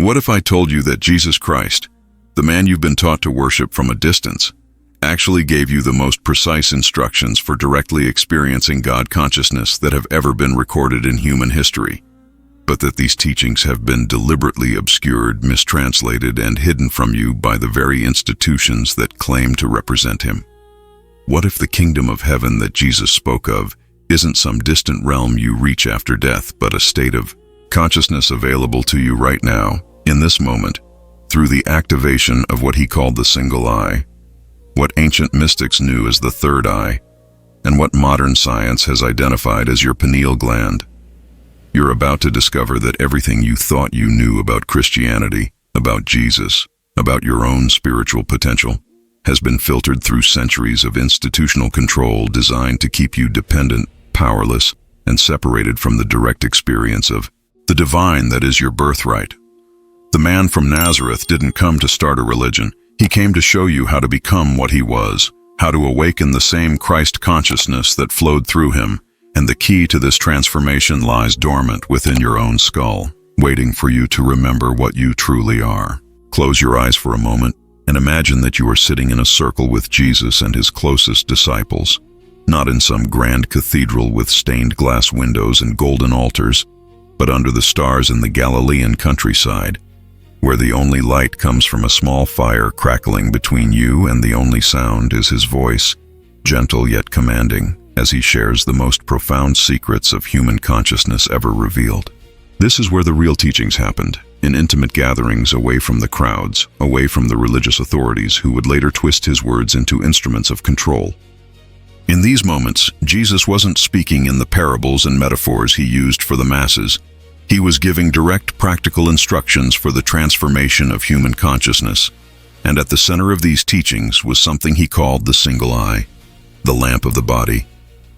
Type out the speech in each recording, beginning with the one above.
What if I told you that Jesus Christ, the man you've been taught to worship from a distance, actually gave you the most precise instructions for directly experiencing God consciousness that have ever been recorded in human history, but that these teachings have been deliberately obscured, mistranslated, and hidden from you by the very institutions that claim to represent him? What if the kingdom of heaven that Jesus spoke of isn't some distant realm you reach after death, but a state of consciousness available to you right now, in this moment, through the activation of what he called the single eye, what ancient mystics knew as the third eye, and what modern science has identified as your pineal gland? You're about to discover that everything you thought you knew about Christianity, about Jesus, about your own spiritual potential, has been filtered through centuries of institutional control designed to keep you dependent, powerless, and separated from the direct experience of the divine that is your birthright. The man from Nazareth didn't come to start a religion. He came to show you how to become what he was, how to awaken the same Christ consciousness that flowed through him, and the key to this transformation lies dormant within your own skull, waiting for you to remember what you truly are. Close your eyes for a moment and imagine that you are sitting in a circle with Jesus and his closest disciples, not in some grand cathedral with stained glass windows and golden altars, but under the stars in the Galilean countryside, where the only light comes from a small fire crackling between you and the only sound is his voice, gentle yet commanding, as he shares the most profound secrets of human consciousness ever revealed. This is where the real teachings happened, in intimate gatherings away from the crowds, away from the religious authorities who would later twist his words into instruments of control. In these moments, Jesus wasn't speaking in the parables and metaphors he used for the masses. He was giving direct practical instructions for the transformation of human consciousness, and at the center of these teachings was something he called the single eye, the lamp of the body,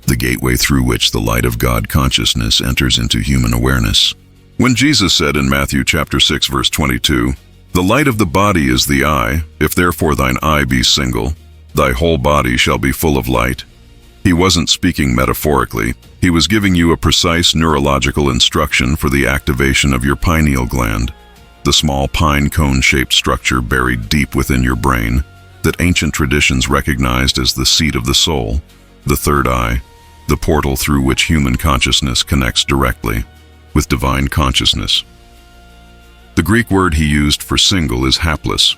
the gateway through which the light of God consciousness enters into human awareness. When Jesus said in Matthew chapter 6 verse 22, "The light of the body is the eye, if therefore thine eye be single, thy whole body shall be full of light," he wasn't speaking metaphorically. He was giving you a precise neurological instruction for the activation of your pineal gland, the small pine cone-shaped structure buried deep within your brain that ancient traditions recognized as the seat of the soul, the third eye, the portal through which human consciousness connects directly with divine consciousness. The Greek word he used for single is haplos,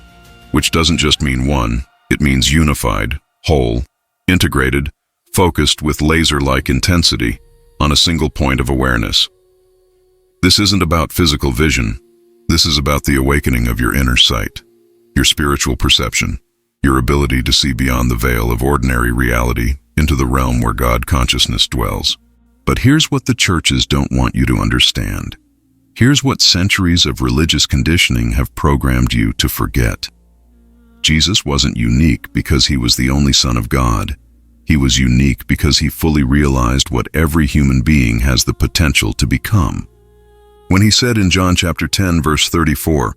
which doesn't just mean one, it means unified, whole, integrated, focused with laser-like intensity on a single point of awareness. This isn't about physical vision. This is about the awakening of your inner sight, your spiritual perception, your ability to see beyond the veil of ordinary reality into the realm where God consciousness dwells. But here's what the churches don't want you to understand. Here's what centuries of religious conditioning have programmed you to forget. Jesus wasn't unique because he was the only Son of God. He was unique because he fully realized what every human being has the potential to become. When he said in John chapter 10 verse 34,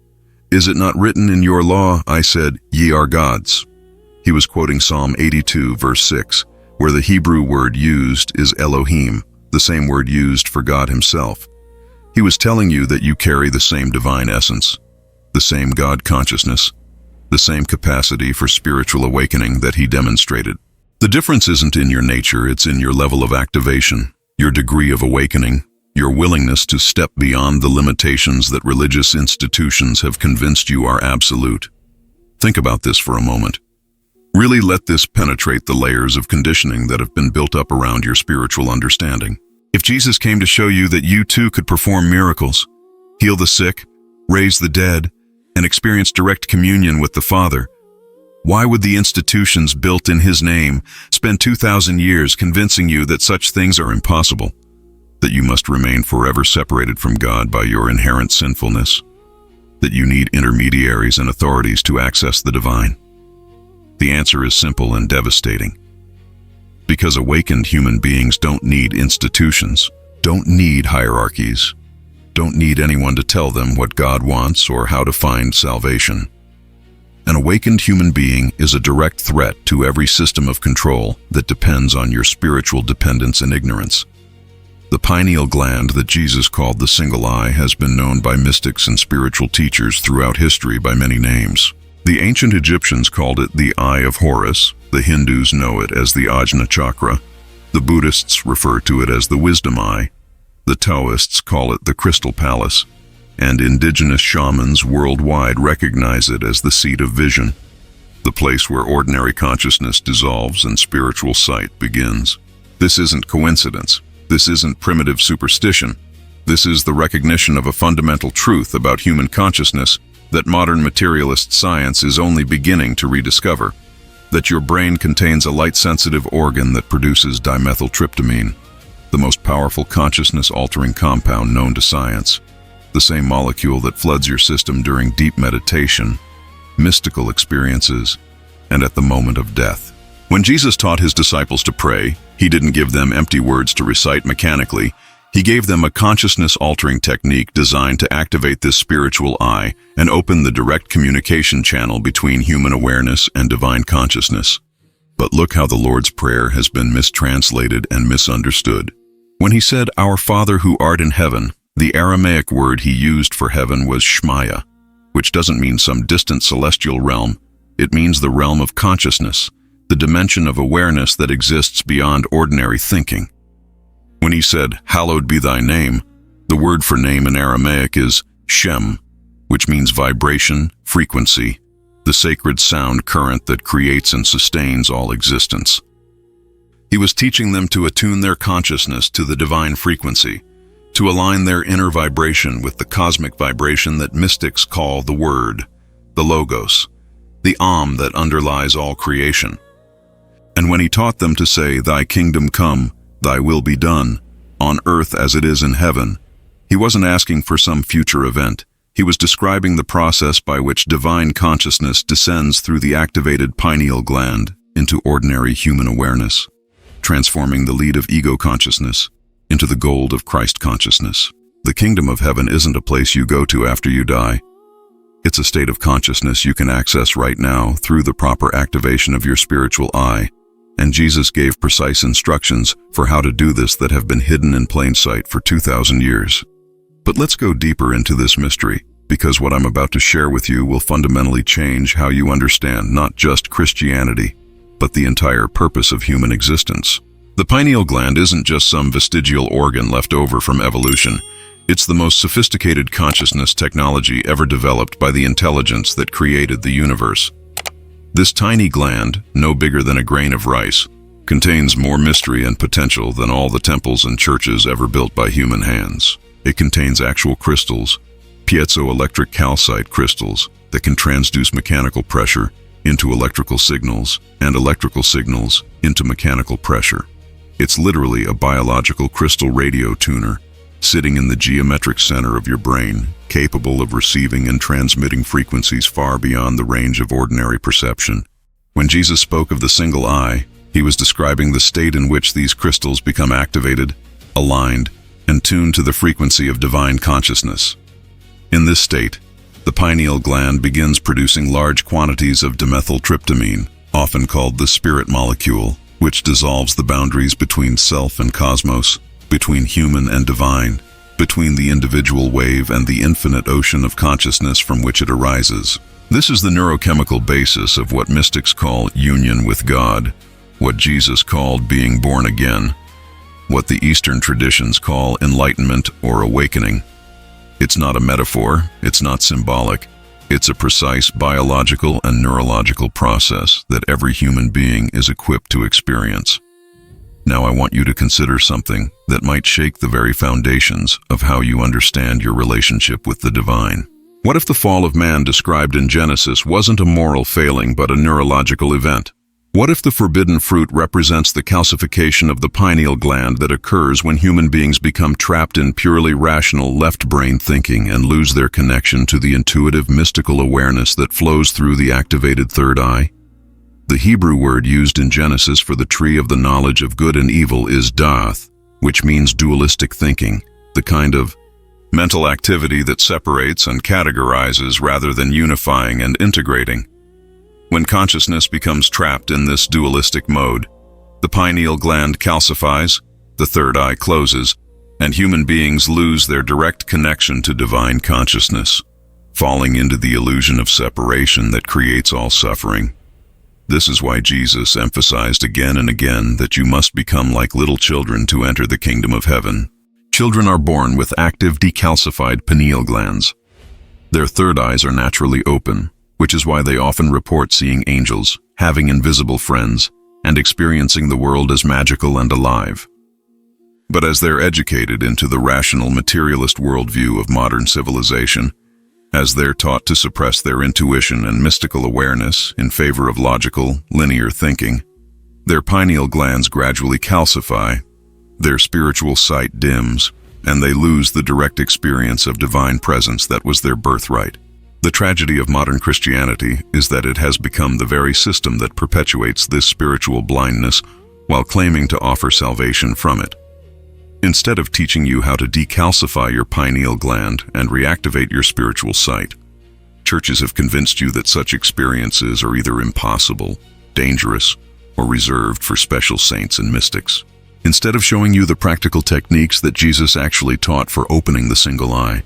"Is it not written in your law, I said, ye are gods?" He was quoting Psalm 82 verse 6, where the Hebrew word used is Elohim, the same word used for God himself. He was telling you that you carry the same divine essence, the same God consciousness, the same capacity for spiritual awakening that he demonstrated. The difference isn't in your nature, it's in your level of activation, your degree of awakening, your willingness to step beyond the limitations that religious institutions have convinced you are absolute. Think about this for a moment. Really let this penetrate the layers of conditioning that have been built up around your spiritual understanding. If Jesus came to show you that you too could perform miracles, heal the sick, raise the dead, and experience direct communion with the Father, why would the institutions built in his name spend 2,000 years convincing you that such things are impossible, that you must remain forever separated from God by your inherent sinfulness, that you need intermediaries and authorities to access the divine? The answer is simple and devastating. Because awakened human beings don't need institutions, don't need hierarchies, don't need anyone to tell them what God wants or how to find salvation. An awakened human being is a direct threat to every system of control that depends on your spiritual dependence and ignorance. The pineal gland that Jesus called the single eye has been known by mystics and spiritual teachers throughout history by many names. The ancient Egyptians called it the Eye of Horus, the Hindus know it as the Ajna Chakra, the Buddhists refer to it as the Wisdom Eye, the Taoists call it the Crystal Palace, and indigenous shamans worldwide recognize it as the seat of vision, the place where ordinary consciousness dissolves and spiritual sight begins. This isn't coincidence. This isn't primitive superstition. This is the recognition of a fundamental truth about human consciousness that modern materialist science is only beginning to rediscover. That your brain contains a light-sensitive organ that produces dimethyltryptamine, the most powerful consciousness-altering compound known to science, the same molecule that floods your system during deep meditation, mystical experiences, and at the moment of death. When Jesus taught his disciples to pray, he didn't give them empty words to recite mechanically. He gave them a consciousness-altering technique designed to activate this spiritual eye and open the direct communication channel between human awareness and divine consciousness. But look how the Lord's Prayer has been mistranslated and misunderstood. When he said, "Our Father who art in heaven," the Aramaic word he used for heaven was shmaya, which doesn't mean some distant celestial realm. It means the realm of consciousness, the dimension of awareness that exists beyond ordinary thinking. When he said, "Hallowed be thy name," the word for name in Aramaic is Shem, which means vibration, frequency, the sacred sound current that creates and sustains all existence. He was teaching them to attune their consciousness to the divine frequency, to align their inner vibration with the cosmic vibration that mystics call the Word, the Logos, the Om that underlies all creation. And when he taught them to say, "Thy kingdom come, thy will be done, on earth as it is in heaven," he wasn't asking for some future event. He was describing the process by which divine consciousness descends through the activated pineal gland into ordinary human awareness, transforming the lead of ego consciousness into the gold of Christ consciousness. The kingdom of heaven isn't a place you go to after you die. It's a state of consciousness you can access right now through the proper activation of your spiritual eye. And Jesus gave precise instructions for how to do this that have been hidden in plain sight for 2,000 years. But let's go deeper into this mystery, because what I'm about to share with you will fundamentally change how you understand not just Christianity, but the entire purpose of human existence. The pineal gland isn't just some vestigial organ left over from evolution. It's the most sophisticated consciousness technology ever developed by the intelligence that created the universe. This tiny gland, no bigger than a grain of rice, contains more mystery and potential than all the temples and churches ever built by human hands. It contains actual crystals, piezoelectric calcite crystals, that can transduce mechanical pressure into electrical signals and electrical signals into mechanical pressure. It's literally a biological crystal radio tuner sitting in the geometric center of your brain, capable of receiving and transmitting frequencies far beyond the range of ordinary perception. When Jesus spoke of the single eye, he was describing the state in which these crystals become activated, aligned, and tuned to the frequency of divine consciousness. In this state, the pineal gland begins producing large quantities of dimethyltryptamine, often called the spirit molecule, which dissolves the boundaries between self and cosmos, between human and divine, between the individual wave and the infinite ocean of consciousness from which it arises. This is the neurochemical basis of what mystics call union with God, what Jesus called being born again, what the Eastern traditions call enlightenment or awakening. It's not a metaphor, it's not symbolic, it's a precise biological and neurological process that every human being is equipped to experience. Now I want you to consider something that might shake the very foundations of how you understand your relationship with the divine. What if the fall of man described in Genesis wasn't a moral failing but a neurological event? What if the forbidden fruit represents the calcification of the pineal gland that occurs when human beings become trapped in purely rational left-brain thinking and lose their connection to the intuitive mystical awareness that flows through the activated third eye? The Hebrew word used in Genesis for the tree of the knowledge of good and evil is da'ath, which means dualistic thinking, the kind of mental activity that separates and categorizes rather than unifying and integrating. When consciousness becomes trapped in this dualistic mode, the pineal gland calcifies, the third eye closes, and human beings lose their direct connection to divine consciousness, falling into the illusion of separation that creates all suffering. This is why Jesus emphasized again and again that you must become like little children to enter the kingdom of heaven. Children are born with active decalcified pineal glands. Their third eyes are naturally open, which is why they often report seeing angels, having invisible friends, and experiencing the world as magical and alive. But as they're educated into the rational materialist worldview of modern civilization, as they're taught to suppress their intuition and mystical awareness in favor of logical, linear thinking, their pineal glands gradually calcify, their spiritual sight dims, and they lose the direct experience of divine presence that was their birthright. The tragedy of modern Christianity is that it has become the very system that perpetuates this spiritual blindness while claiming to offer salvation from it. Instead of teaching you how to decalcify your pineal gland and reactivate your spiritual sight, churches have convinced you that such experiences are either impossible, dangerous, or reserved for special saints and mystics. Instead of showing you the practical techniques that Jesus actually taught for opening the single eye,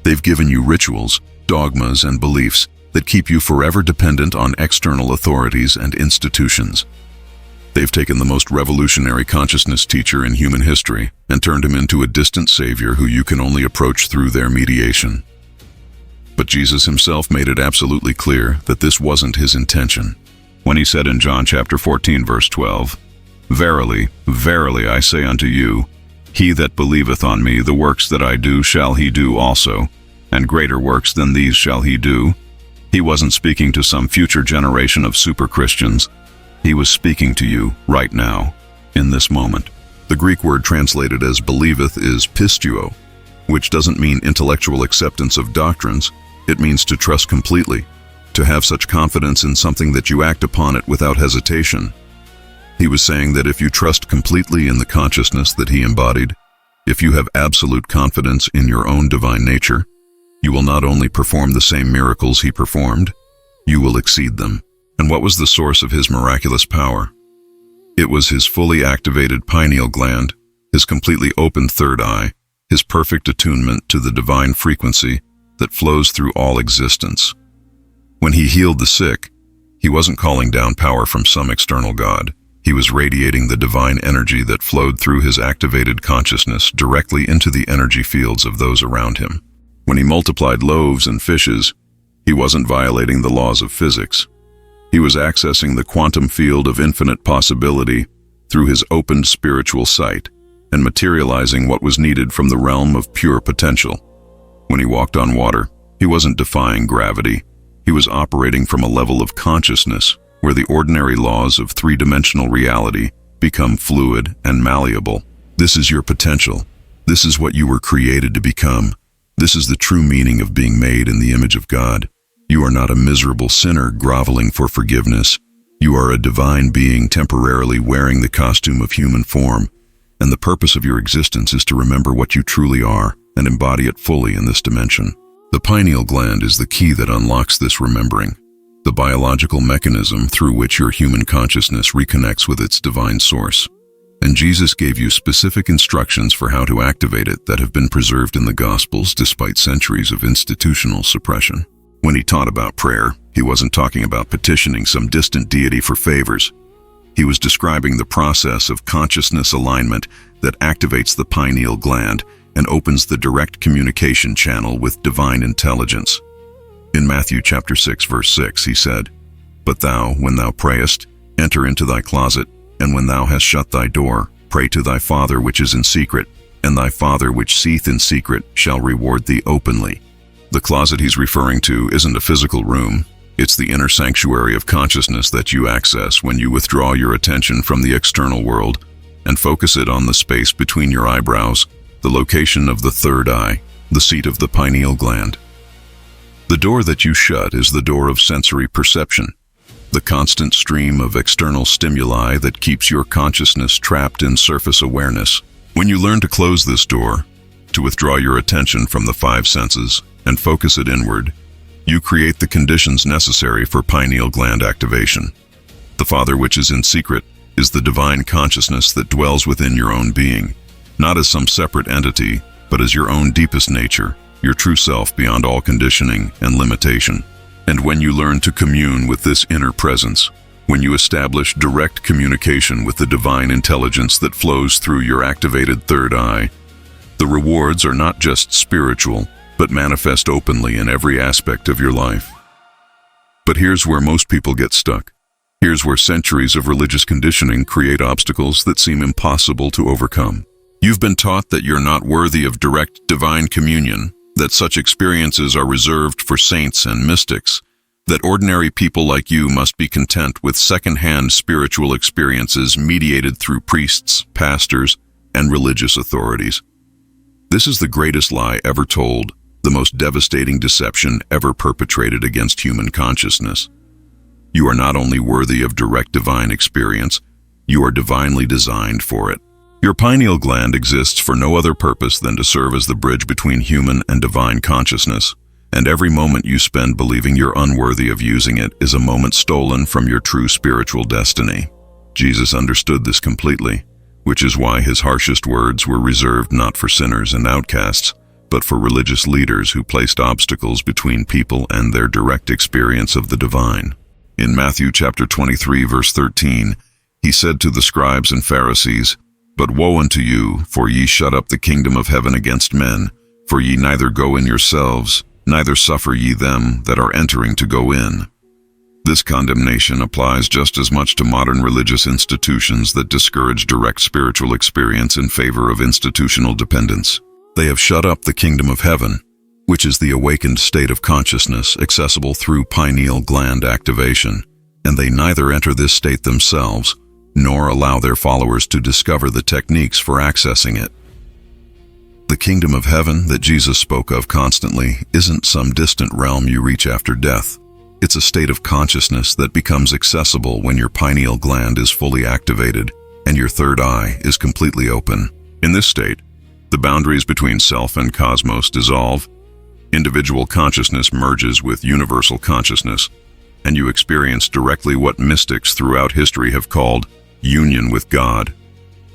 they've given you rituals, dogmas, and beliefs that keep you forever dependent on external authorities and institutions. They've taken the most revolutionary consciousness teacher in human history and turned him into a distant savior who you can only approach through their mediation. But Jesus himself made it absolutely clear that this wasn't his intention, when he said in John chapter 14, verse 12, "Verily, verily, I say unto you, he that believeth on me, the works that I do shall he do also, and greater works than these shall he do." He wasn't speaking to some future generation of super Christians. He was speaking to you right now, in this moment. The Greek word translated as believeth is pistuo, which doesn't mean intellectual acceptance of doctrines. It means to trust completely, to have such confidence in something that you act upon it without hesitation. He was saying that if you trust completely in the consciousness that he embodied, if you have absolute confidence in your own divine nature, you will not only perform the same miracles he performed, you will exceed them. And what was the source of his miraculous power? It was his fully activated pineal gland, his completely opened third eye, his perfect attunement to the divine frequency that flows through all existence. When he healed the sick, he wasn't calling down power from some external god. He was radiating the divine energy that flowed through his activated consciousness directly into the energy fields of those around him. When he multiplied loaves and fishes, he wasn't violating the laws of physics. He was accessing the quantum field of infinite possibility through his opened spiritual sight and materializing what was needed from the realm of pure potential. When he walked on water, he wasn't defying gravity. He was operating from a level of consciousness where the ordinary laws of three-dimensional reality become fluid and malleable. This is your potential. This is what you were created to become. This is the true meaning of being made in the image of God. You are not a miserable sinner groveling for forgiveness. You are a divine being temporarily wearing the costume of human form, and the purpose of your existence is to remember what you truly are and embody it fully in this dimension. The pineal gland is the key that unlocks this remembering, the biological mechanism through which your human consciousness reconnects with its divine source. And Jesus gave you specific instructions for how to activate it that have been preserved in the Gospels despite centuries of institutional suppression. When he taught about prayer, he wasn't talking about petitioning some distant deity for favors. He was describing the process of consciousness alignment that activates the pineal gland and opens the direct communication channel with divine intelligence. In Matthew chapter 6, verse 6, he said, "But thou, when thou prayest, enter into thy closet, and when thou hast shut thy door, pray to thy Father which is in secret, and thy Father which seeth in secret shall reward thee openly." The closet he's referring to isn't a physical room. It's the inner sanctuary of consciousness that you access when you withdraw your attention from the external world and focus it on the space between your eyebrows, the location of the third eye, the seat of the pineal gland. The door that you shut is the door of sensory perception, the constant stream of external stimuli that keeps your consciousness trapped in surface awareness. When you learn to close this door, to withdraw your attention from the five senses and focus it inward, you create the conditions necessary for pineal gland activation. The Father which is in secret is the divine consciousness that dwells within your own being. not as some separate entity, but as your own deepest nature, your true self beyond all conditioning and limitation. And when you learn to commune with this inner presence, when you establish direct communication with the divine intelligence that flows through your activated third eye, the rewards are not just spiritual, but manifest openly in every aspect of your life. But here's where most people get stuck. Here's where centuries of religious conditioning create obstacles that seem impossible to overcome. You've been taught that you're not worthy of direct divine communion, that such experiences are reserved for saints and mystics, that ordinary people like you must be content with second-hand spiritual experiences mediated through priests, pastors, and religious authorities. This is the greatest lie ever told, the most devastating deception ever perpetrated against human consciousness. You are not only worthy of direct divine experience, you are divinely designed for it. Your pineal gland exists for no other purpose than to serve as the bridge between human and divine consciousness, and every moment you spend believing you're unworthy of using it is a moment stolen from your true spiritual destiny. Jesus understood this completely, which is why his harshest words were reserved not for sinners and outcasts, but for religious leaders who placed obstacles between people and their direct experience of the divine. In Matthew chapter 23, verse 13, he said to the scribes and Pharisees, "But woe unto you, for ye shut up the kingdom of heaven against men, for ye neither go in yourselves, neither suffer ye them that are entering to go in." This condemnation applies just as much to modern religious institutions that discourage direct spiritual experience in favor of institutional dependence. They have shut up the kingdom of heaven, which is the awakened state of consciousness accessible through pineal gland activation, and they neither enter this state themselves, nor allow their followers to discover the techniques for accessing it. The kingdom of heaven that Jesus spoke of constantly isn't some distant realm you reach after death. It's a state of consciousness that becomes accessible when your pineal gland is fully activated and your third eye is completely open. In this state, the boundaries between self and cosmos dissolve, individual consciousness merges with universal consciousness, and you experience directly what mystics throughout history have called union with God,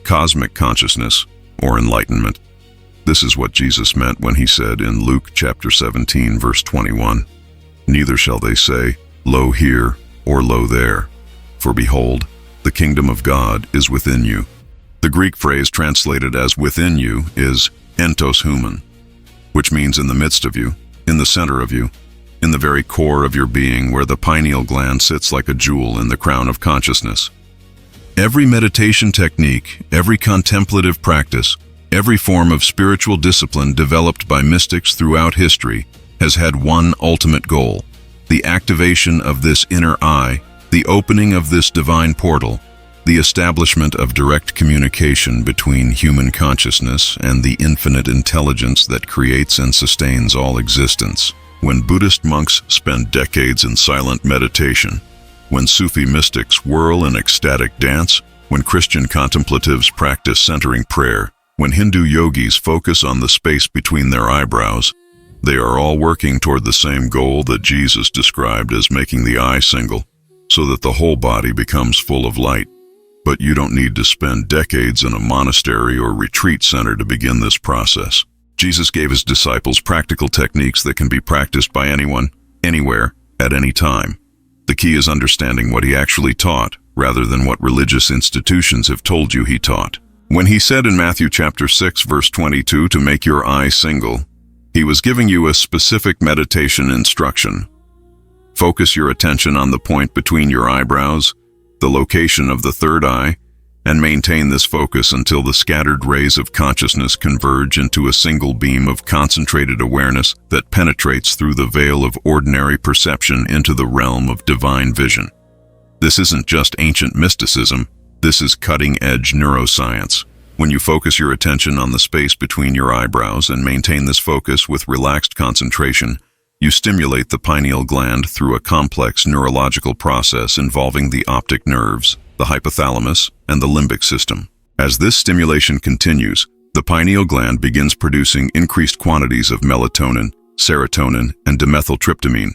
cosmic consciousness, or enlightenment. This is what Jesus meant when he said in Luke chapter 17, verse 21, "Neither shall they say, Lo here, or Lo there, for behold, the kingdom of God is within you." The Greek phrase translated as within you is entos human, which means in the midst of you, in the center of you, in the very core of your being, where the pineal gland sits like a jewel in the crown of consciousness. Every meditation technique, every contemplative practice, every form of spiritual discipline developed by mystics throughout history has had one ultimate goal: the activation of this inner eye, the opening of this divine portal, the establishment of direct communication between human consciousness and the infinite intelligence that creates and sustains all existence. When Buddhist monks spend decades in silent meditation, when Sufi mystics whirl in ecstatic dance, when Christian contemplatives practice centering prayer, when Hindu yogis focus on the space between their eyebrows, they are all working toward the same goal that Jesus described as making the eye single, so that the whole body becomes full of light. But you don't need to spend decades in a monastery or retreat center to begin this process. Jesus gave his disciples practical techniques that can be practiced by anyone, anywhere, at any time. The key is understanding what he actually taught, rather than what religious institutions have told you he taught. When he said in Matthew chapter 6, verse 22 to make your eye single, he was giving you a specific meditation instruction. Focus your attention on the point between your eyebrows, the location of the third eye, and maintain this focus until the scattered rays of consciousness converge into a single beam of concentrated awareness that penetrates through the veil of ordinary perception into the realm of divine vision. This isn't just ancient mysticism, this is cutting-edge neuroscience. When you focus your attention on the space between your eyebrows and maintain this focus with relaxed concentration, you stimulate the pineal gland through a complex neurological process involving the optic nerves, the hypothalamus, and the limbic system. As this stimulation continues, the pineal gland begins producing increased quantities of melatonin, serotonin, and dimethyltryptamine,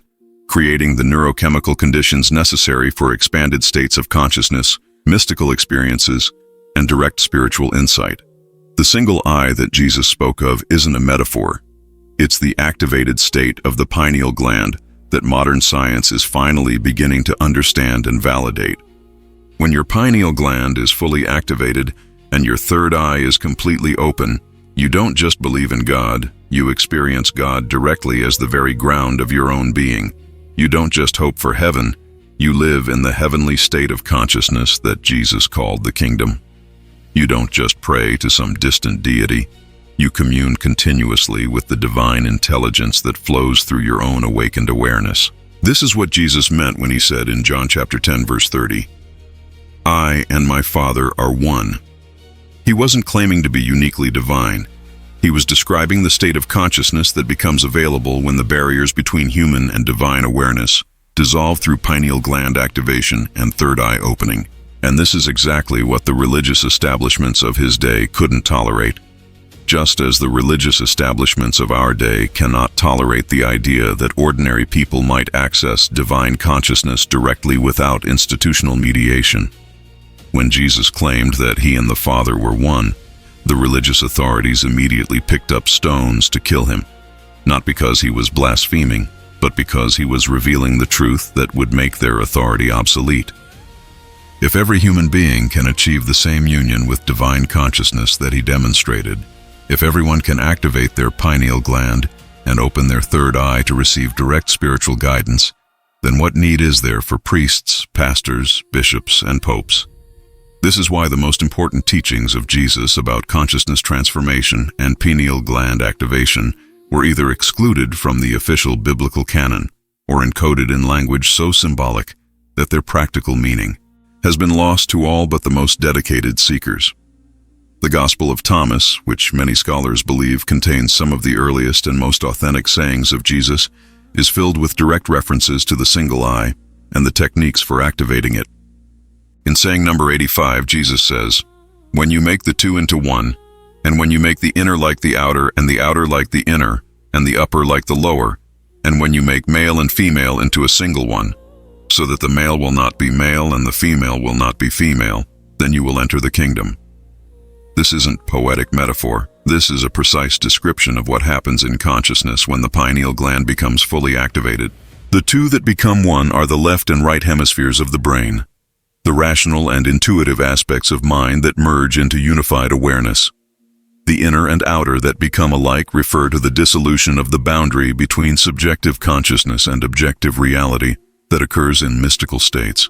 creating the neurochemical conditions necessary for expanded states of consciousness, mystical experiences, and direct spiritual insight. The single eye that Jesus spoke of isn't a metaphor. It's the activated state of the pineal gland that modern science is finally beginning to understand and validate. When your pineal gland is fully activated and your third eye is completely open, you don't just believe in God, you experience God directly as the very ground of your own being. You don't just hope for heaven, you live in the heavenly state of consciousness that Jesus called the kingdom. You don't just pray to some distant deity, you commune continuously with the divine intelligence that flows through your own awakened awareness. This is what Jesus meant when he said in John chapter 10 verse 30, "I and my Father are one." He wasn't claiming to be uniquely divine. He was describing the state of consciousness that becomes available when the barriers between human and divine awareness dissolve through pineal gland activation and third eye opening. And this is exactly what the religious establishments of his day couldn't tolerate. Just as the religious establishments of our day cannot tolerate the idea that ordinary people might access divine consciousness directly without institutional mediation. When Jesus claimed that he and the Father were one, the religious authorities immediately picked up stones to kill him, not because he was blaspheming, but because he was revealing the truth that would make their authority obsolete. If every human being can achieve the same union with divine consciousness that he demonstrated, if everyone can activate their pineal gland and open their third eye to receive direct spiritual guidance, then what need is there for priests, pastors, bishops, and popes? This is why the most important teachings of Jesus about consciousness transformation and pineal gland activation were either excluded from the official biblical canon or encoded in language so symbolic that their practical meaning has been lost to all but the most dedicated seekers. The Gospel of Thomas, which many scholars believe contains some of the earliest and most authentic sayings of Jesus, is filled with direct references to the single eye and the techniques for activating it. In saying number 85, Jesus says, "When you make the two into one, and when you make the inner like the outer, and the outer like the inner, and the upper like the lower, and when you make male and female into a single one, so that the male will not be male and the female will not be female, then you will enter the kingdom." This isn't poetic metaphor. This is a precise description of what happens in consciousness when the pineal gland becomes fully activated. The two that become one are the left and right hemispheres of the brain, the rational and intuitive aspects of mind that merge into unified awareness. The inner and outer that become alike refer to the dissolution of the boundary between subjective consciousness and objective reality that occurs in mystical states.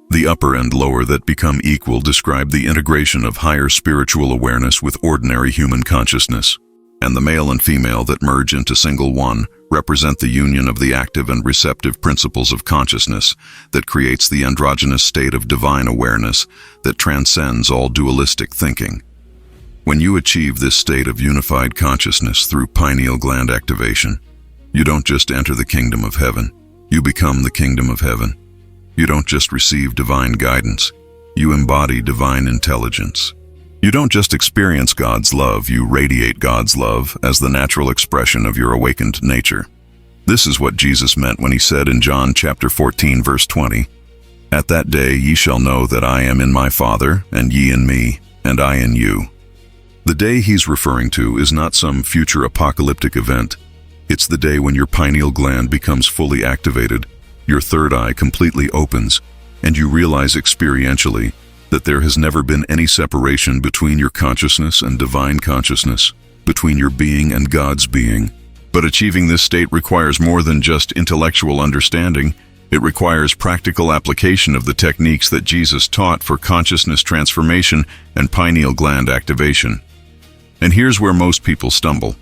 The upper and lower that become equal describe the integration of higher spiritual awareness with ordinary human consciousness. And the male and female that merge into single one represent the union of the active and receptive principles of consciousness that creates the androgynous state of divine awareness that transcends all dualistic thinking. When you achieve this state of unified consciousness through pineal gland activation, you don't just enter the kingdom of heaven, you become the kingdom of heaven. You don't just receive divine guidance, you embody divine intelligence. You don't just experience God's love, you radiate God's love as the natural expression of your awakened nature. This is what Jesus meant when he said in John chapter 14 verse 20, "At that day ye shall know that I am in my Father, and ye in me, and I in you." The day he's referring to is not some future apocalyptic event. It's the day when your pineal gland becomes fully activated, your third eye completely opens, and you realize experientially that there has never been any separation between your consciousness and divine consciousness, between your being and God's being. But achieving this state requires more than just intellectual understanding. It requires practical application of the techniques that Jesus taught for consciousness transformation and pineal gland activation. And here's where most people stumble.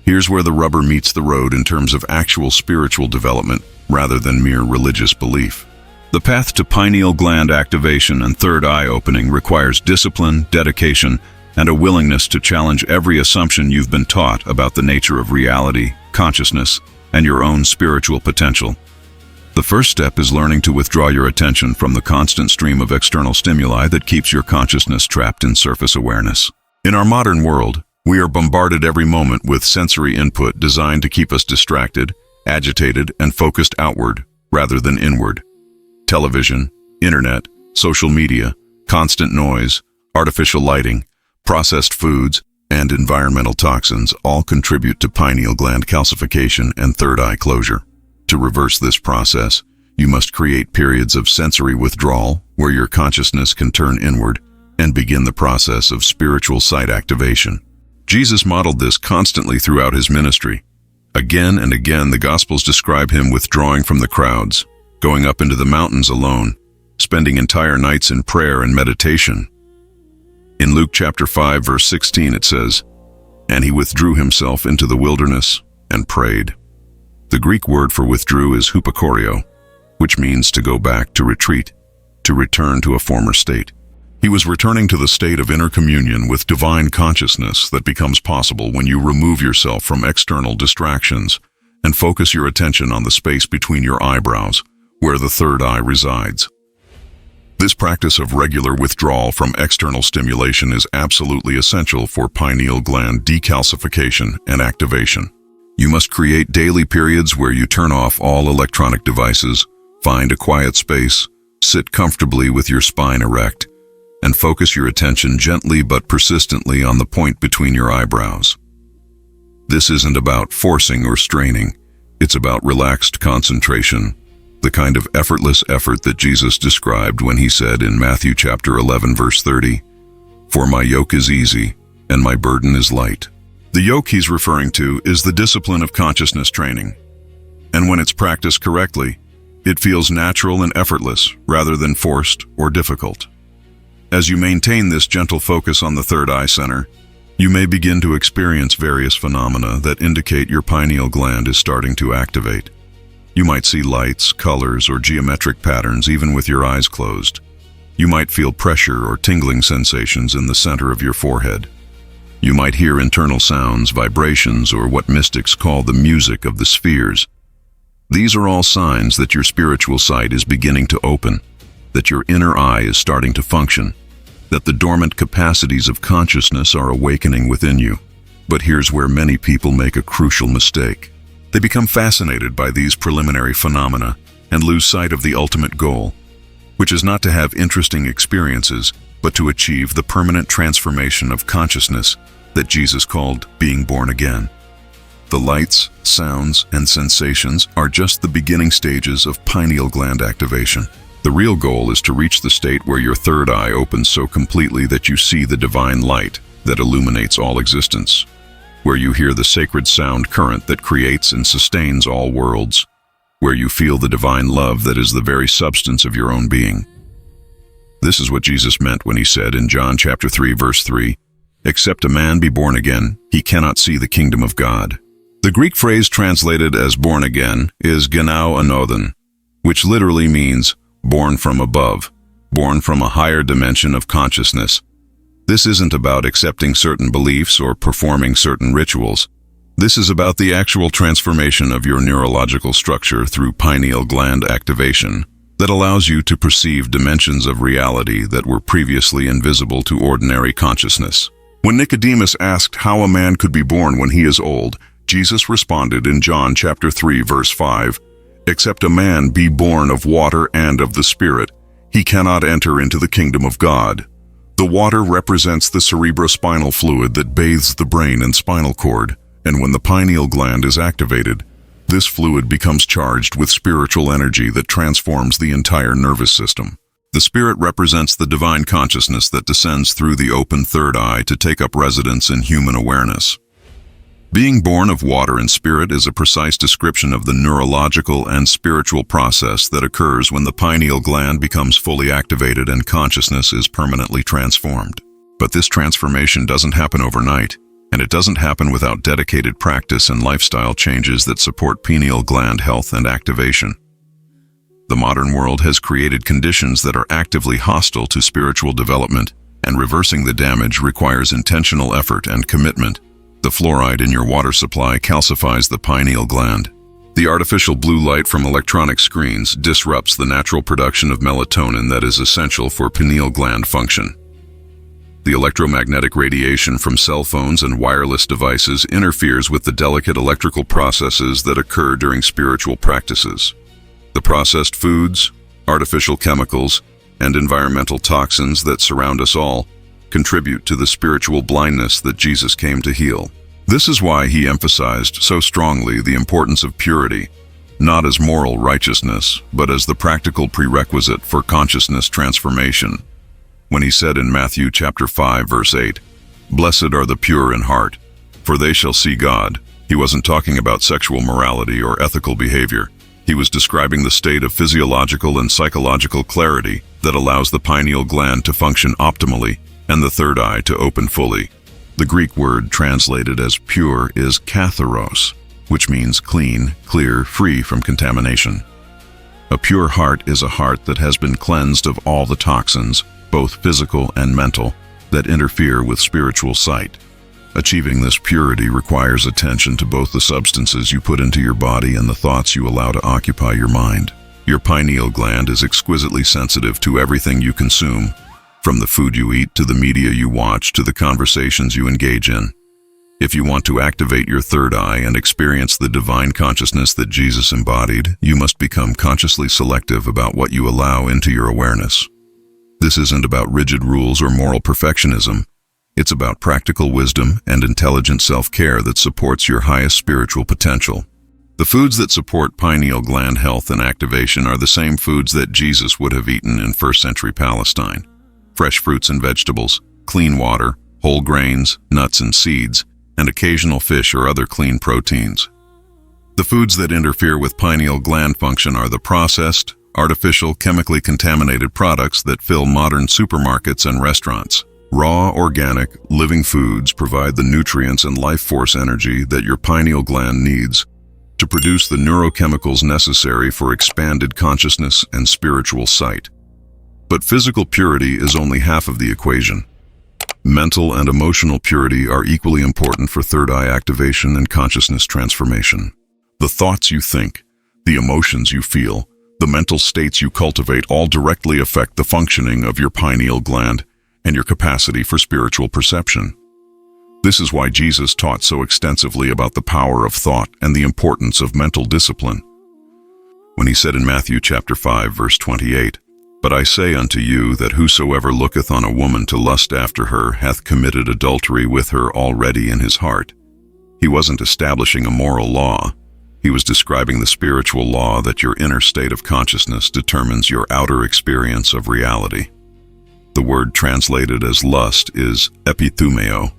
Here's where the rubber meets the road in terms of actual spiritual development rather than mere religious belief. The path to pineal gland activation and third eye opening requires discipline, dedication, and a willingness to challenge every assumption you've been taught about the nature of reality, consciousness, and your own spiritual potential. The first step is learning to withdraw your attention from the constant stream of external stimuli that keeps your consciousness trapped in surface awareness. In our modern world, we are bombarded every moment with sensory input designed to keep us distracted, agitated, and focused outward rather than inward. Television, internet, social media, constant noise, artificial lighting, processed foods, and environmental toxins all contribute to pineal gland calcification and third eye closure. To reverse this process, you must create periods of sensory withdrawal where your consciousness can turn inward and begin the process of spiritual sight activation. Jesus modeled this constantly throughout his ministry. Again and again, the Gospels describe him withdrawing from the crowds, going up into the mountains alone, spending entire nights in prayer and meditation. In Luke chapter 5, verse 16, it says, "And he withdrew himself into the wilderness and prayed." The Greek word for withdrew is hupokorio, which means to go back, to retreat, to return to a former state. He was returning to the state of inner communion with divine consciousness that becomes possible when you remove yourself from external distractions and focus your attention on the space between your eyebrows, where the third eye resides. This practice of regular withdrawal from external stimulation is absolutely essential for pineal gland decalcification and activation. You must create daily periods where you turn off all electronic devices, find a quiet space, sit comfortably with your spine erect, and focus your attention gently but persistently on the point between your eyebrows. This isn't about forcing or straining. It's about relaxed concentration, the kind of effortless effort that Jesus described when he said in Matthew chapter 11, verse 30, "For my yoke is easy and my burden is light." The yoke he's referring to is the discipline of consciousness training. And when it's practiced correctly, it feels natural and effortless rather than forced or difficult. As you maintain this gentle focus on the third eye center, you may begin to experience various phenomena that indicate your pineal gland is starting to activate. You might see lights, colors, or geometric patterns even with your eyes closed. You might feel pressure or tingling sensations in the center of your forehead. You might hear internal sounds, vibrations, or what mystics call the music of the spheres. These are all signs that your spiritual sight is beginning to open, that your inner eye is starting to function, that the dormant capacities of consciousness are awakening within you. But here's where many people make a crucial mistake. They become fascinated by these preliminary phenomena and lose sight of the ultimate goal, which is not to have interesting experiences, but to achieve the permanent transformation of consciousness that Jesus called being born again. The lights, sounds, and sensations are just the beginning stages of pineal gland activation. The real goal is to reach the state where your third eye opens so completely that you see the divine light that illuminates all existence, where you hear the sacred sound current that creates and sustains all worlds, where you feel the divine love that is the very substance of your own being. This is what Jesus meant when he said in John chapter 3, verse 3, "Except a man be born again, he cannot see the kingdom of God." The Greek phrase translated as born again is genao anothen, which literally means born from above, born from a higher dimension of consciousness. This isn't about accepting certain beliefs or performing certain rituals. This is about the actual transformation of your neurological structure through pineal gland activation that allows you to perceive dimensions of reality that were previously invisible to ordinary consciousness. When Nicodemus asked how a man could be born when he is old, Jesus responded in John chapter 3, verse 5, "Except a man be born of water and of the Spirit, he cannot enter into the kingdom of God." The water represents the cerebrospinal fluid that bathes the brain and spinal cord, and when the pineal gland is activated, this fluid becomes charged with spiritual energy that transforms the entire nervous system. The Spirit represents the divine consciousness that descends through the open third eye to take up residence in human awareness. Being born of water and spirit is a precise description of the neurological and spiritual process that occurs when the pineal gland becomes fully activated and consciousness is permanently transformed. But this transformation doesn't happen overnight, and it doesn't happen without dedicated practice and lifestyle changes that support pineal gland health and activation. The modern world has created conditions that are actively hostile to spiritual development, and reversing the damage requires intentional effort and commitment. The fluoride in your water supply calcifies the pineal gland. The artificial blue light from electronic screens disrupts the natural production of melatonin that is essential for pineal gland function. The electromagnetic radiation from cell phones and wireless devices interferes with the delicate electrical processes that occur during spiritual practices. The processed foods, artificial chemicals, and environmental toxins that surround us all contribute to the spiritual blindness that Jesus came to heal. This is why he emphasized so strongly the importance of purity, not as moral righteousness, but as the practical prerequisite for consciousness transformation. When he said in Matthew chapter 5, verse 8, "Blessed are the pure in heart, for they shall see God," he wasn't talking about sexual morality or ethical behavior. He was describing the state of physiological and psychological clarity that allows the pineal gland to function optimally and the third eye to open fully. The Greek word translated as pure is katharos, which means clean, clear, free from contamination. A pure heart is a heart that has been cleansed of all the toxins, both physical and mental, that interfere with spiritual sight. Achieving this purity requires attention to both the substances you put into your body and the thoughts you allow to occupy your mind. Your pineal gland is exquisitely sensitive to everything you consume, from the food you eat to the media you watch to the conversations you engage in. If you want to activate your third eye and experience the divine consciousness that Jesus embodied, you must become consciously selective about what you allow into your awareness. This isn't about rigid rules or moral perfectionism. It's about practical wisdom and intelligent self-care that supports your highest spiritual potential. The foods that support pineal gland health and activation are the same foods that Jesus would have eaten in first-century Palestine. Fresh fruits and vegetables, clean water, whole grains, nuts and seeds, and occasional fish or other clean proteins. The foods that interfere with pineal gland function are the processed, artificial, chemically contaminated products that fill modern supermarkets and restaurants. Raw, organic, living foods provide the nutrients and life force energy that your pineal gland needs to produce the neurochemicals necessary for expanded consciousness and spiritual sight. But physical purity is only half of the equation. Mental and emotional purity are equally important for third eye activation and consciousness transformation. The thoughts you think, the emotions you feel, the mental states you cultivate all directly affect the functioning of your pineal gland and your capacity for spiritual perception. This is why Jesus taught so extensively about the power of thought and the importance of mental discipline. When he said in Matthew chapter 5, verse 28, "But I say unto you that whosoever looketh on a woman to lust after her hath committed adultery with her already in his heart," he wasn't establishing a moral law. He was describing the spiritual law that your inner state of consciousness determines your outer experience of reality. The word translated as lust is epithumeo,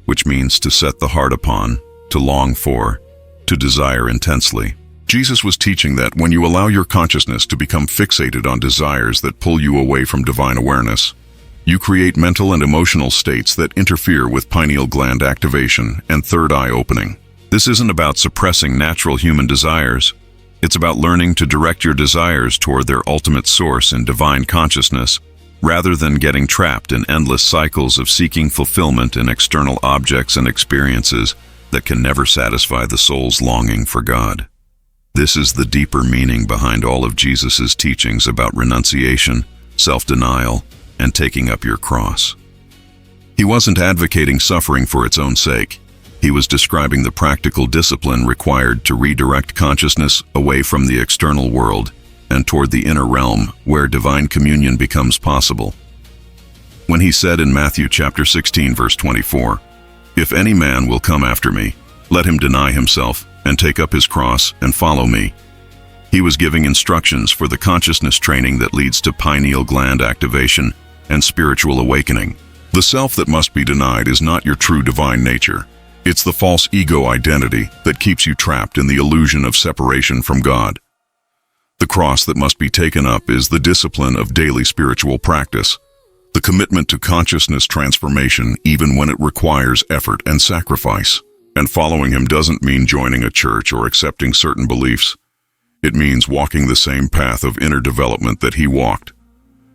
which means to set the heart upon, to long for, to desire intensely. Jesus was teaching that when you allow your consciousness to become fixated on desires that pull you away from divine awareness, you create mental and emotional states that interfere with pineal gland activation and third eye opening. This isn't about suppressing natural human desires. It's about learning to direct your desires toward their ultimate source in divine consciousness, rather than getting trapped in endless cycles of seeking fulfillment in external objects and experiences that can never satisfy the soul's longing for God. This is the deeper meaning behind all of Jesus' teachings about renunciation, self-denial, and taking up your cross. He wasn't advocating suffering for its own sake. He was describing the practical discipline required to redirect consciousness away from the external world and toward the inner realm where divine communion becomes possible. When he said in Matthew chapter 16, verse 24, "If any man will come after me, let him deny himself and take up his cross and follow me," he was giving instructions for the consciousness training that leads to pineal gland activation and spiritual awakening. The self that must be denied is not your true divine nature. It's the false ego identity that keeps you trapped in the illusion of separation from God. The cross that must be taken up is the discipline of daily spiritual practice, the commitment to consciousness transformation even when it requires effort and sacrifice. And following him doesn't mean joining a church or accepting certain beliefs. It means walking the same path of inner development that he walked,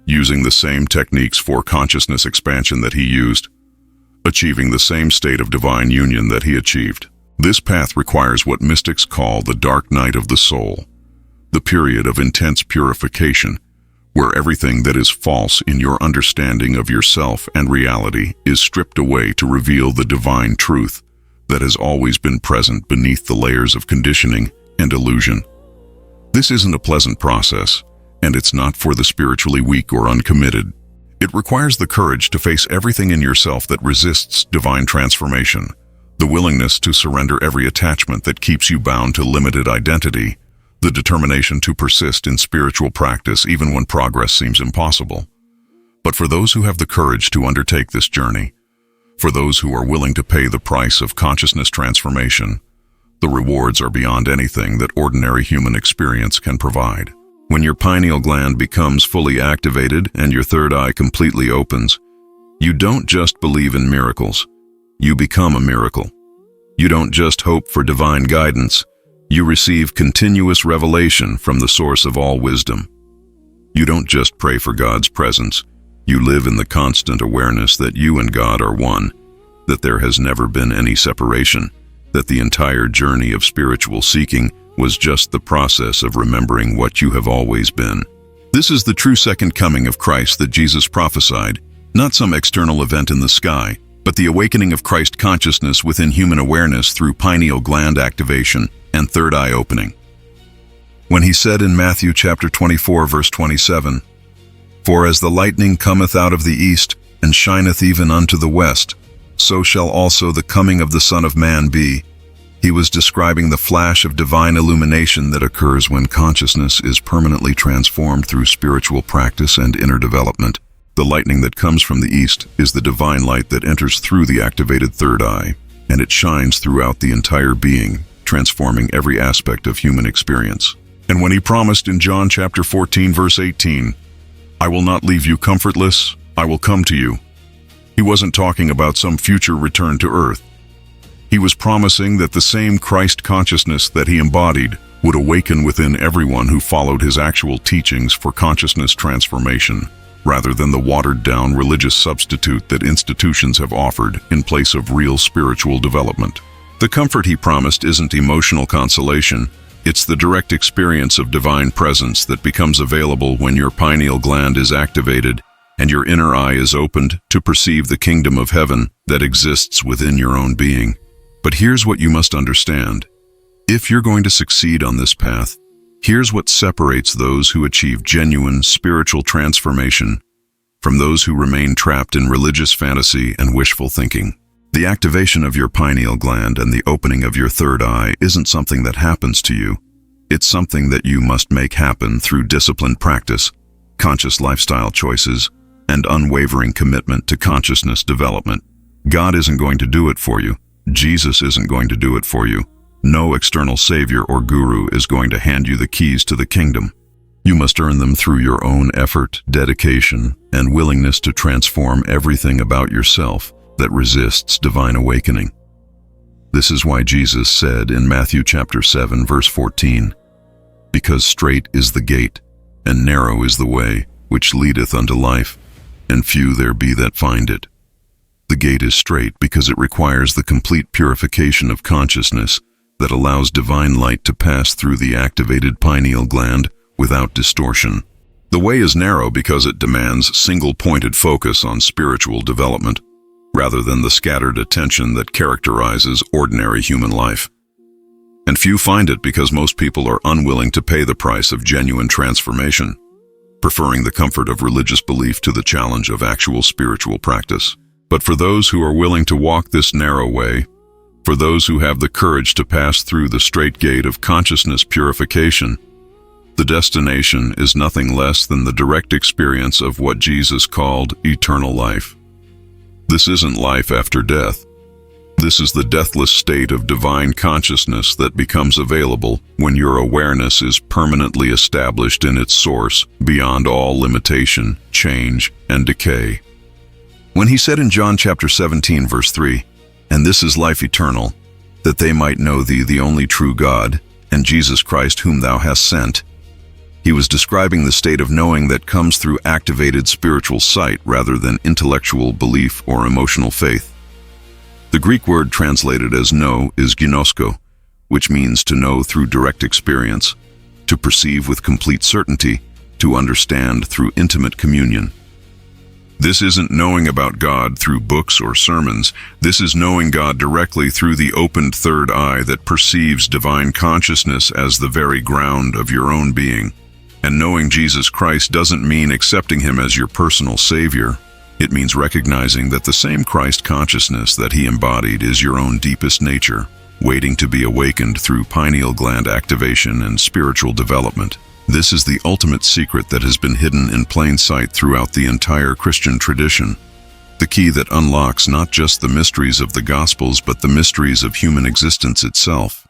using the same techniques for consciousness expansion that he used, achieving the same state of divine union that he achieved. This path requires what mystics call the dark night of the soul, the period of intense purification, where everything that is false in your understanding of yourself and reality is stripped away to reveal the divine truth that has always been present beneath the layers of conditioning and illusion. This isn't a pleasant process, and it's not for the spiritually weak or uncommitted. It requires the courage to face everything in yourself that resists divine transformation, the willingness to surrender every attachment that keeps you bound to limited identity, the determination to persist in spiritual practice even when progress seems impossible. But for those who have the courage to undertake this journey, for those who are willing to pay the price of consciousness transformation, the rewards are beyond anything that ordinary human experience can provide. When your pineal gland becomes fully activated and your third eye completely opens, you don't just believe in miracles, you become a miracle. You don't just hope for divine guidance, you receive continuous revelation from the source of all wisdom. You don't just pray for God's presence, you live in the constant awareness that you and God are one, that there has never been any separation, that the entire journey of spiritual seeking was just the process of remembering what you have always been. This is the true second coming of Christ that Jesus prophesied, not some external event in the sky, but the awakening of Christ consciousness within human awareness through pineal gland activation and third eye opening. When he said in Matthew chapter 24, verse 27, "For as the lightning cometh out of the east, and shineth even unto the west, so shall also the coming of the Son of Man be," he was describing the flash of divine illumination that occurs when consciousness is permanently transformed through spiritual practice and inner development. The lightning that comes from the east is the divine light that enters through the activated third eye, and it shines throughout the entire being, transforming every aspect of human experience. And when he promised in John chapter 14, verse 18, "I will not leave you comfortless, I will come to you," he wasn't talking about some future return to earth. He was promising that the same Christ consciousness that he embodied would awaken within everyone who followed his actual teachings for consciousness transformation, rather than the watered-down religious substitute that institutions have offered in place of real spiritual development. The comfort he promised isn't emotional consolation, it's the direct experience of divine presence that becomes available when your pineal gland is activated and your inner eye is opened to perceive the kingdom of heaven that exists within your own being. But here's what you must understand. If you're going to succeed on this path, here's what separates those who achieve genuine spiritual transformation from those who remain trapped in religious fantasy and wishful thinking. The activation of your pineal gland and the opening of your third eye isn't something that happens to you. It's something that you must make happen through disciplined practice, conscious lifestyle choices, and unwavering commitment to consciousness development. God isn't going to do it for you. Jesus isn't going to do it for you. No external savior or guru is going to hand you the keys to the kingdom. You must earn them through your own effort, dedication, and willingness to transform everything about yourself that resists divine awakening. This is why Jesus said in Matthew chapter 7, verse 14, "Because strait is the gate, and narrow is the way, which leadeth unto life, and few there be that find it." The gate is strait because it requires the complete purification of consciousness that allows divine light to pass through the activated pineal gland without distortion. The way is narrow because it demands single-pointed focus on spiritual development, rather than the scattered attention that characterizes ordinary human life. And few find it because most people are unwilling to pay the price of genuine transformation, preferring the comfort of religious belief to the challenge of actual spiritual practice. But for those who are willing to walk this narrow way, for those who have the courage to pass through the straight gate of consciousness purification, the destination is nothing less than the direct experience of what Jesus called eternal life. This isn't life after death. This is the deathless state of divine consciousness that becomes available when your awareness is permanently established in its source beyond all limitation, change, and decay. When he said in John chapter 17, verse 3, "And this is life eternal, that they might know thee, the only true God, and Jesus Christ whom thou hast sent," he was describing the state of knowing that comes through activated spiritual sight rather than intellectual belief or emotional faith. The Greek word translated as know is ginosko, which means to know through direct experience, to perceive with complete certainty, to understand through intimate communion. This isn't knowing about God through books or sermons. This is knowing God directly through the opened third eye that perceives divine consciousness as the very ground of your own being. And knowing Jesus Christ doesn't mean accepting him as your personal savior. It means recognizing that the same Christ consciousness that he embodied is your own deepest nature, waiting to be awakened through pineal gland activation and spiritual development. This is the ultimate secret that has been hidden in plain sight throughout the entire Christian tradition. The key that unlocks not just the mysteries of the Gospels, but the mysteries of human existence itself.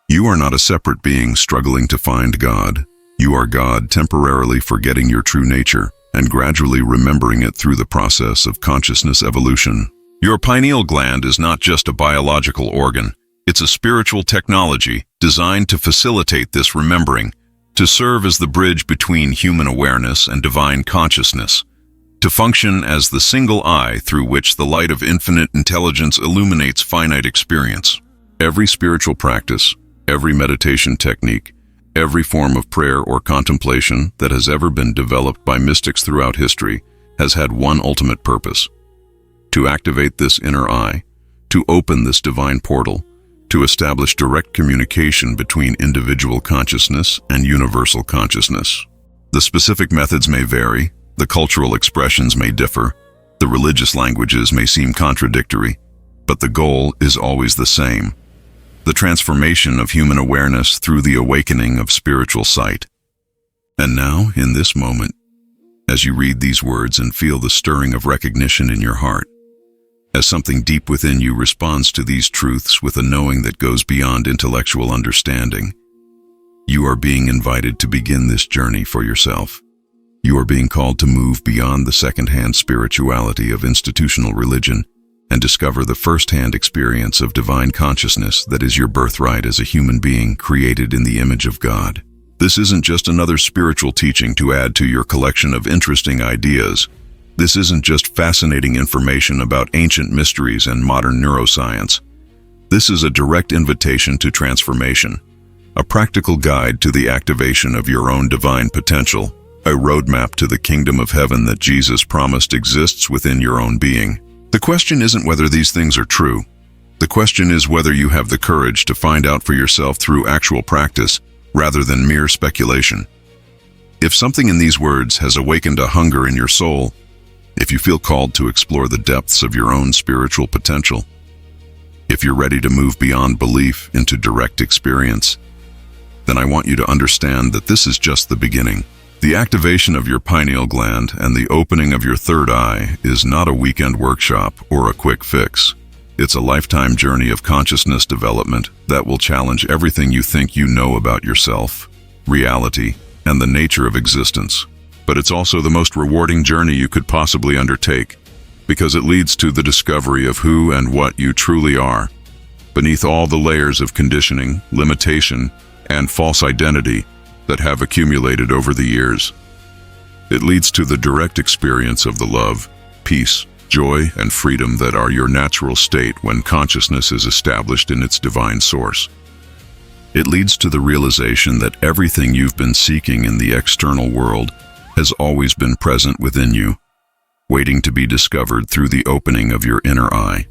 You are not a separate being struggling to find God. You are God temporarily forgetting your true nature and gradually remembering it through the process of consciousness evolution. Your pineal gland is not just a biological organ. It's a spiritual technology designed to facilitate this remembering, to serve as the bridge between human awareness and divine consciousness, to function as the single eye through which the light of infinite intelligence illuminates finite experience. Every spiritual practice, every meditation technique, every form of prayer or contemplation that has ever been developed by mystics throughout history has had one ultimate purpose: to activate this inner eye, to open this divine portal, to establish direct communication between individual consciousness and universal consciousness. The specific methods may vary, the cultural expressions may differ, the religious languages may seem contradictory, but the goal is always the same: the transformation of human awareness through the awakening of spiritual sight. And now, in this moment, as you read these words and feel the stirring of recognition in your heart, as something deep within you responds to these truths with a knowing that goes beyond intellectual understanding, you are being invited to begin this journey for yourself. You are being called to move beyond the second-hand spirituality of institutional religion and discover the first-hand experience of divine consciousness that is your birthright as a human being created in the image of God. This isn't just another spiritual teaching to add to your collection of interesting ideas. This isn't just fascinating information about ancient mysteries and modern neuroscience. This is a direct invitation to transformation, a practical guide to the activation of your own divine potential, a roadmap to the kingdom of heaven that Jesus promised exists within your own being. The question isn't whether these things are true. The question is whether you have the courage to find out for yourself through actual practice rather than mere speculation. If something in these words has awakened a hunger in your soul, if you feel called to explore the depths of your own spiritual potential, if you're ready to move beyond belief into direct experience, then I want you to understand that this is just the beginning. The activation of your pineal gland and the opening of your third eye is not a weekend workshop or a quick fix. It's a lifetime journey of consciousness development that will challenge everything you think you know about yourself, reality, and the nature of existence. But it's also the most rewarding journey you could possibly undertake, because it leads to the discovery of who and what you truly are, beneath all the layers of conditioning, limitation, and false identity that have accumulated over the years. It leads to the direct experience of the love, peace, joy, and freedom that are your natural state when consciousness is established in its divine source. It leads to the realization that everything you've been seeking in the external world has always been present within you, waiting to be discovered through the opening of your inner eye.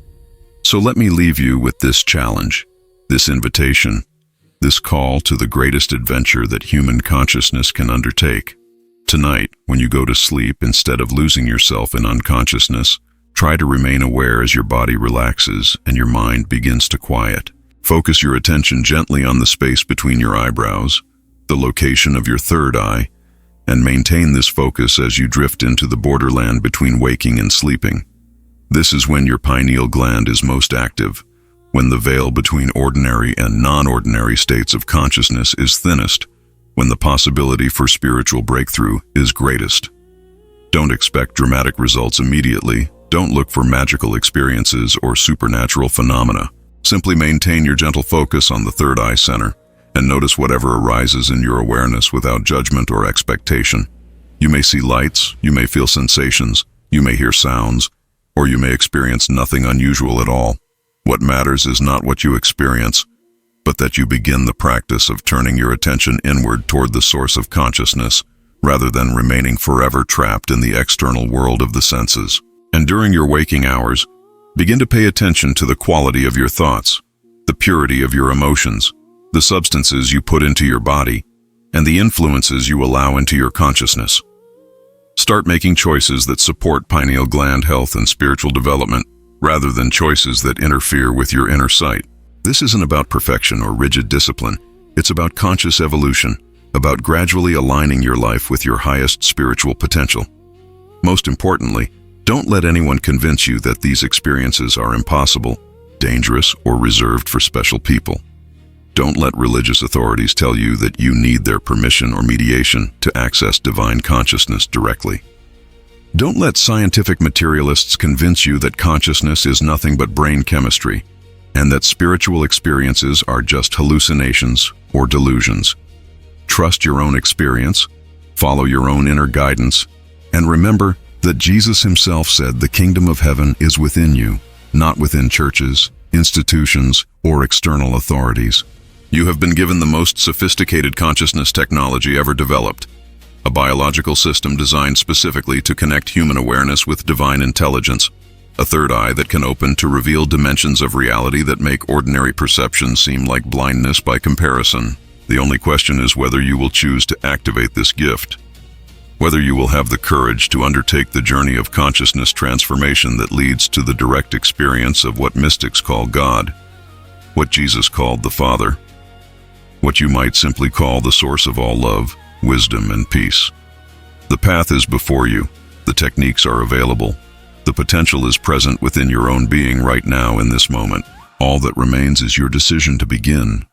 So let me leave you with this challenge, this invitation, this call to the greatest adventure that human consciousness can undertake. Tonight, when you go to sleep, instead of losing yourself in unconsciousness, try to remain aware as your body relaxes and your mind begins to quiet. Focus your attention gently on the space between your eyebrows, the location of your third eye, and maintain this focus as you drift into the borderland between waking and sleeping. This is when your pineal gland is most active, when the veil between ordinary and non-ordinary states of consciousness is thinnest, when the possibility for spiritual breakthrough is greatest. Don't expect dramatic results immediately. Don't look for magical experiences or supernatural phenomena. Simply maintain your gentle focus on the third eye center and notice whatever arises in your awareness without judgment or expectation. You may see lights, you may feel sensations, you may hear sounds, or you may experience nothing unusual at all. What matters is not what you experience, but that you begin the practice of turning your attention inward toward the source of consciousness, rather than remaining forever trapped in the external world of the senses. And during your waking hours, begin to pay attention to the quality of your thoughts, the purity of your emotions, the substances you put into your body, and the influences you allow into your consciousness. Start making choices that support pineal gland health and spiritual development, rather than choices that interfere with your inner sight. This isn't about perfection or rigid discipline. It's about conscious evolution, about gradually aligning your life with your highest spiritual potential. Most importantly, don't let anyone convince you that these experiences are impossible, dangerous, or reserved for special people. Don't let religious authorities tell you that you need their permission or mediation to access divine consciousness directly. Don't let scientific materialists convince you that consciousness is nothing but brain chemistry, and that spiritual experiences are just hallucinations or delusions. Trust your own experience, follow your own inner guidance, and remember that Jesus himself said the kingdom of heaven is within you, not within churches, institutions, or external authorities. You have been given the most sophisticated consciousness technology ever developed, a biological system designed specifically to connect human awareness with divine intelligence, a third eye that can open to reveal dimensions of reality that make ordinary perception seem like blindness by comparison. The only question is whether you will choose to activate this gift, whether you will have the courage to undertake the journey of consciousness transformation that leads to the direct experience of what mystics call God, what Jesus called the Father, what you might simply call the source of all love, wisdom, and peace. The path is before you. The techniques are available. The potential is present within your own being right now in this moment. All that remains is your decision to begin,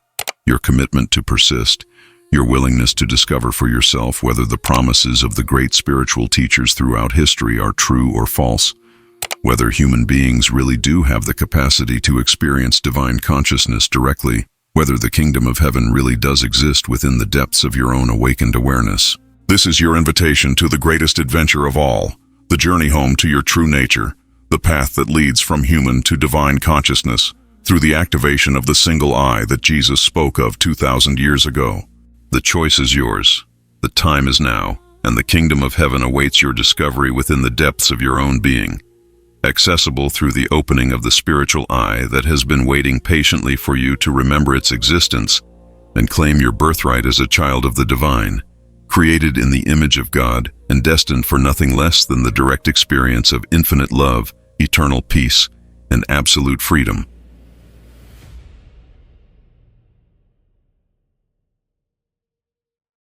your commitment to persist, your willingness to discover for yourself whether the promises of the great spiritual teachers throughout history are true or false, whether human beings really do have the capacity to experience divine consciousness directly, whether the kingdom of heaven really does exist within the depths of your own awakened awareness. This is your invitation to the greatest adventure of all, the journey home to your true nature, the path that leads from human to divine consciousness, through the activation of the single eye that Jesus spoke of 2,000 years ago. The choice is yours, the time is now, and the kingdom of heaven awaits your discovery within the depths of your own being, accessible through the opening of the spiritual eye that has been waiting patiently for you to remember its existence and claim your birthright as a child of the divine, created in the image of God and destined for nothing less than the direct experience of infinite love, eternal peace, and absolute freedom.